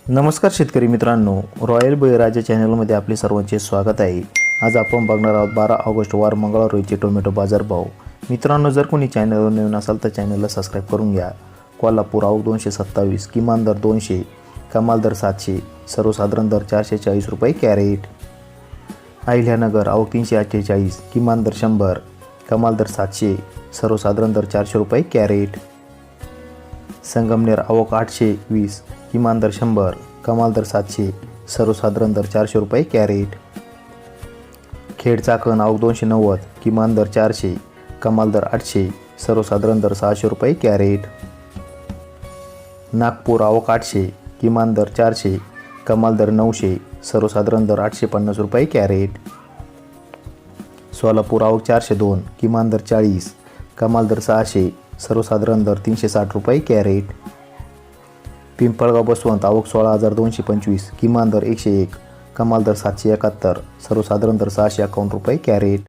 नमस्कार शेतकरी मित्रांनो, रॉयल बळीराजा चॅनलमध्ये आपले सर्वांचे स्वागत आहे। आज आपण बघणार आहोत 12 ऑगस्ट वार मंगळवार रोजीचे टोमॅटो बाजारभाव। मित्रांनो, जर कोणी चॅनलवर नवीन असाल तर चॅनलला सबस्क्राइब करून घ्या। कोल्हापूर आवक 227, किमान दर 200, कमाल दर 700, सर्वसाधारण दर 440 रुपये कॅरेट। अहिल्यानगर आवक 348, किमान दर 100, कमाल दर 700, सर्वसाधारण दर 400 रुपये कॅरेट। संगमनेर आवक 820, किमान दर 100, कमाल दर 700, सर्वसाधारण दर 400 रुपये कॅरेट। खेड चाकण आवक 290, किमान दर 400, कमाल दर 800, सर्वसाधारण दर 600 रुपये कॅरेट। नागपूर आवक 800, किमान दर 400, कमाल दर 900, सर्वसाधारण दर 850 रुपये कॅरेट। सोलापूर आवक 402, किमान दर 40, कमाल दर 600, सर्वसाधारण दर 360 रुपये कॅरेट। पिंपळगाव बसवंत आवक 16,225, किमान दर 101, कमाल दर 771, सर्वसाधारण दर 651 रुपये कॅरेट।